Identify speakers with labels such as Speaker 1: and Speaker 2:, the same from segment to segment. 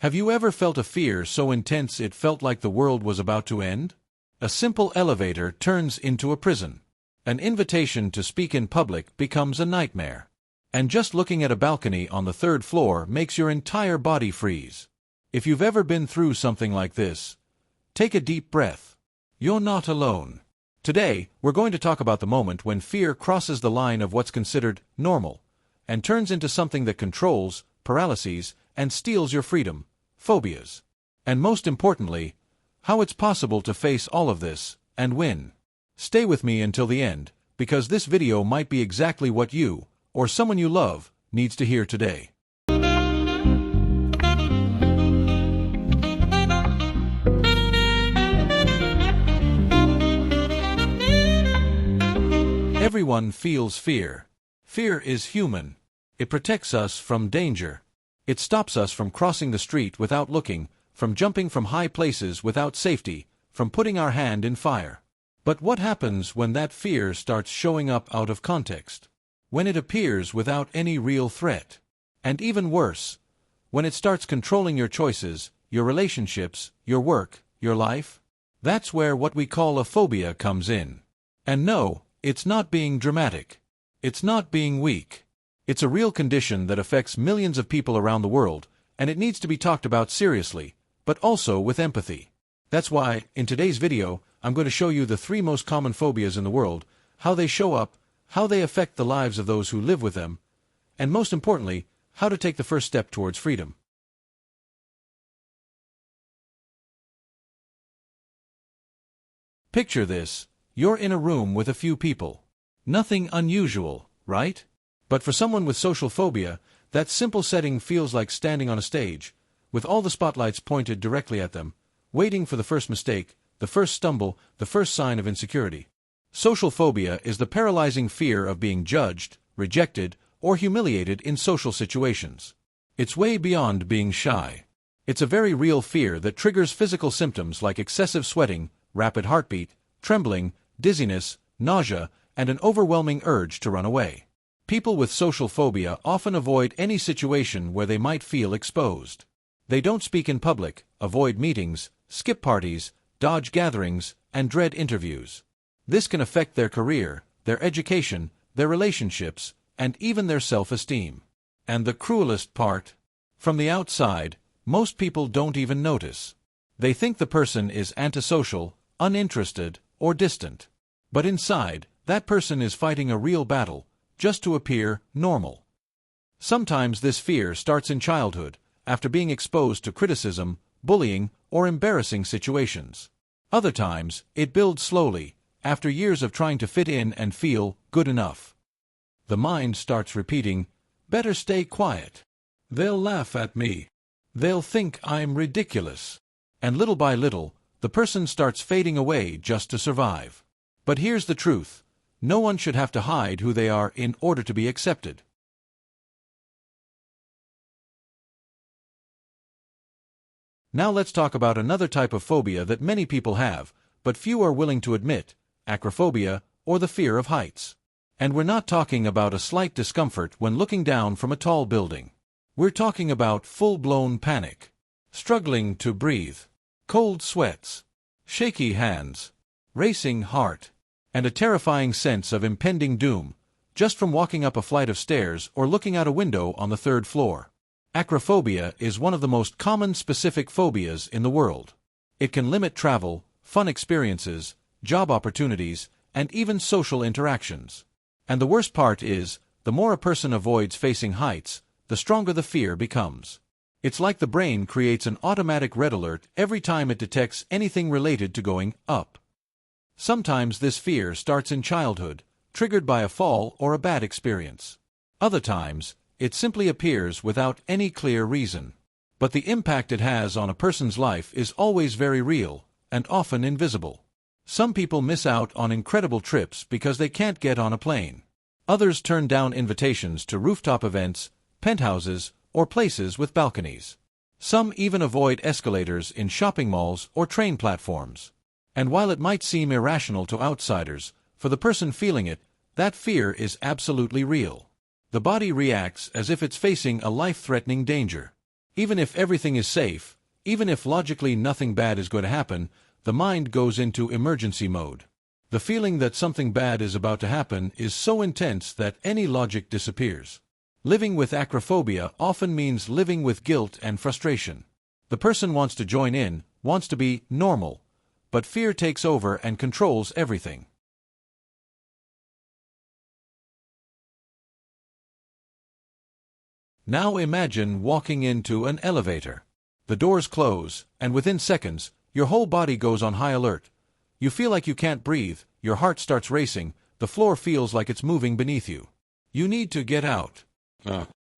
Speaker 1: Have you ever felt a fear so intense it felt like the world was about to end? A simple elevator turns into a prison. An invitation to speak in public becomes a nightmare. And just looking at a balcony on the third floor makes your entire body freeze. If you've ever been through something like this, take a deep breath. You're not alone. Today, we're going to talk about the moment when fear crosses the line of what's considered normal and turns into something that controls, paralyzes, and steals your freedom. Phobias. And most importantly, how it's possible to face all of this and win. Stay with me until the end, because this video might be exactly what you, or someone you love, needs to hear today. Everyone feels fear. Fear is human. It protects us from danger. It stops us from crossing the street without looking, from jumping from high places without safety, from putting our hand in fire. But what happens when that fear starts showing up out of context? When it appears without any real threat? And even worse, when it starts controlling your choices, your relationships, your work, your life? That's where what we call a phobia comes in. And no, it's not being dramatic. It's not being weak. It's a real condition that affects millions of people around the world, and it needs to be talked about seriously, but also with empathy. That's why, in today's video, I'm going to show you the 3 most common phobias in the world, how they show up, how they affect the lives of those who live with them, and most importantly, how to take the first step towards freedom. Picture this. You're in a room with a few people. Nothing unusual, right? But for someone with social phobia, that simple setting feels like standing on a stage, with all the spotlights pointed directly at them, waiting for the first mistake, the first stumble, the first sign of insecurity. Social phobia is the paralyzing fear of being judged, rejected, or humiliated in social situations. It's way beyond being shy. It's a very real fear that triggers physical symptoms like excessive sweating, rapid heartbeat, trembling, dizziness, nausea, and an overwhelming urge to run away. People with social phobia often avoid any situation where they might feel exposed. They don't speak in public, avoid meetings, skip parties, dodge gatherings, and dread interviews. This can affect their career, their education, their relationships, and even their self-esteem. And the cruelest part? From the outside, most people don't even notice. They think the person is antisocial, uninterested, or distant. But inside, that person is fighting a real battle, just to appear normal. Sometimes this fear starts in childhood, after being exposed to criticism, bullying, or embarrassing situations. Other times, it builds slowly, after years of trying to fit in and feel good enough. The mind starts repeating, "Better stay quiet. They'll laugh at me. They'll think I'm ridiculous." And little by little, the person starts fading away just to survive. But here's the truth. No one should have to hide who they are in order to be accepted. Now let's talk about another type of phobia that many people have, but few are willing to admit: acrophobia, or the fear of heights. And we're not talking about a slight discomfort when looking down from a tall building. We're talking about full-blown panic, struggling to breathe, cold sweats, shaky hands, racing heart, and a terrifying sense of impending doom, just from walking up a flight of stairs or looking out a window on the 3rd floor. Acrophobia is one of the most common specific phobias in the world. It can limit travel, fun experiences, job opportunities, and even social interactions. And the worst part is, the more a person avoids facing heights, the stronger the fear becomes. It's like the brain creates an automatic red alert every time it detects anything related to going up. Sometimes this fear starts in childhood, triggered by a fall or a bad experience. Other times, it simply appears without any clear reason. But the impact it has on a person's life is always very real, and often invisible. Some people miss out on incredible trips because they can't get on a plane. Others turn down invitations to rooftop events, penthouses, or places with balconies. Some even avoid escalators in shopping malls or train platforms. And while it might seem irrational to outsiders, for the person feeling it, that fear is absolutely real. The body reacts as if it's facing a life-threatening danger. Even if everything is safe, even if logically nothing bad is going to happen, the mind goes into emergency mode. The feeling that something bad is about to happen is so intense that any logic disappears. Living with acrophobia often means living with guilt and frustration. The person wants to join in, wants to be normal, but fear takes over and controls everything. Now imagine walking into an elevator. The doors close, and within seconds, your whole body goes on high alert. You feel like you can't breathe, your heart starts racing, the floor feels like it's moving beneath you. You need to get out.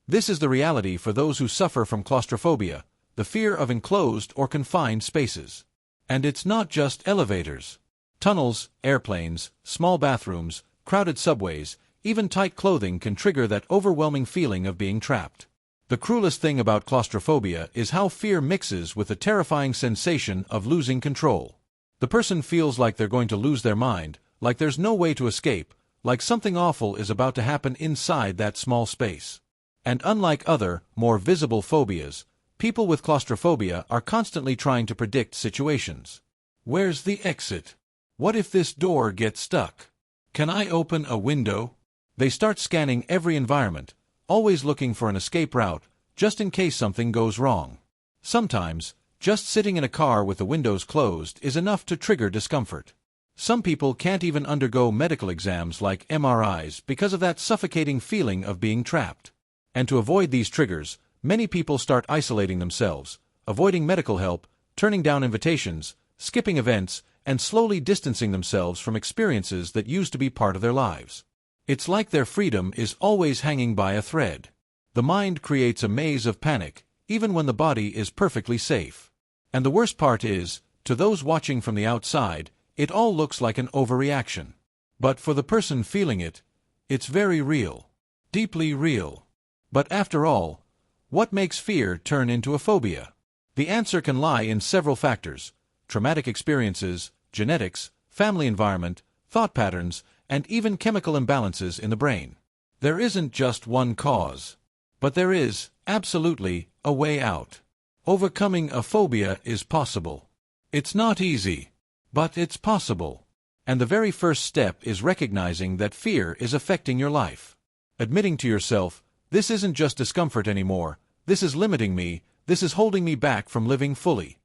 Speaker 1: This is the reality for those who suffer from claustrophobia, the fear of enclosed or confined spaces. And it's not just elevators. Tunnels, airplanes, small bathrooms, crowded subways, even tight clothing can trigger that overwhelming feeling of being trapped. The cruelest thing about claustrophobia is how fear mixes with the terrifying sensation of losing control. The person feels like they're going to lose their mind, like there's no way to escape, like something awful is about to happen inside that small space. And unlike other, more visible phobias, people with claustrophobia are constantly trying to predict situations. Where's the exit? What if this door gets stuck? Can I open a window? They start scanning every environment, always looking for an escape route, just in case something goes wrong. Sometimes, just sitting in a car with the windows closed is enough to trigger discomfort. Some people can't even undergo medical exams like MRIs because of that suffocating feeling of being trapped. And to avoid these triggers, many people start isolating themselves, avoiding medical help, turning down invitations, skipping events, and slowly distancing themselves from experiences that used to be part of their lives. It's like their freedom is always hanging by a thread. The mind creates a maze of panic, even when the body is perfectly safe. And the worst part is, to those watching from the outside, it all looks like an overreaction. But for the person feeling it, it's very real. Deeply real. But after all, what makes fear turn into a phobia? The answer can lie in several factors: traumatic experiences, genetics, family environment, thought patterns, and even chemical imbalances in the brain. There isn't just one cause. But there is, absolutely, a way out. Overcoming a phobia is possible. It's not easy, but it's possible. And the very first step is recognizing that fear is affecting your life. Admitting to yourself, this isn't just discomfort anymore, this is limiting me, this is holding me back from living fully.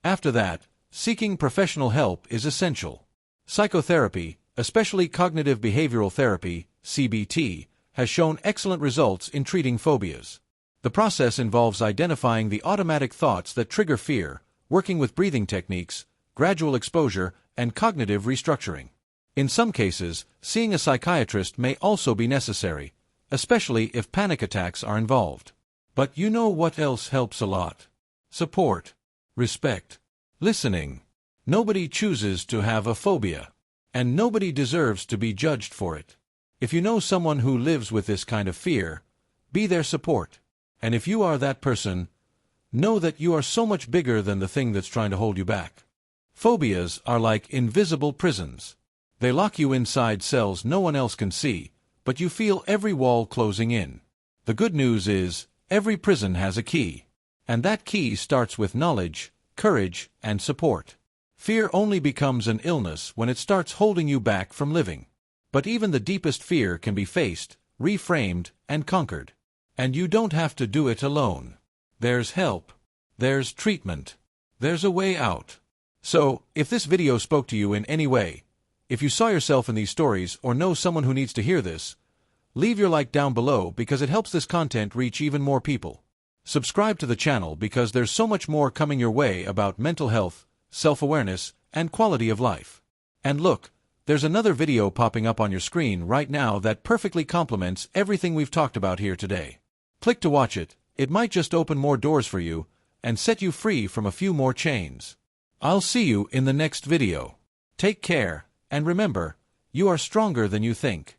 Speaker 1: After that, seeking professional help is essential. Psychotherapy, especially cognitive behavioral therapy, CBT, has shown excellent results in treating phobias. The process involves identifying the automatic thoughts that trigger fear, working with breathing techniques, gradual exposure, and cognitive restructuring. In some cases, seeing a psychiatrist may also be necessary, especially if panic attacks are involved. But you know what else helps a lot? Support. Respect. Listening. Nobody chooses to have a phobia. And nobody deserves to be judged for it. If you know someone who lives with this kind of fear, be their support. And if you are that person, know that you are so much bigger than the thing that's trying to hold you back. Phobias are like invisible prisons. They lock you inside cells no one else can see, but you feel every wall closing in. The good news is, every prison has a key. And that key starts with knowledge, courage, and support. Fear only becomes an illness when it starts holding you back from living. But even the deepest fear can be faced, reframed, and conquered. And you don't have to do it alone. There's help. There's treatment. There's a way out. So, if this video spoke to you in any way, if you saw yourself in these stories or know someone who needs to hear this, leave your like down below because it helps this content reach even more people. Subscribe to the channel because there's so much more coming your way about mental health, self-awareness, and quality of life. And look, there's another video popping up on your screen right now that perfectly complements everything we've talked about here today. Click to watch it, it might just open more doors for you, and set you free from a few more chains. I'll see you in the next video. Take care, and remember, you are stronger than you think.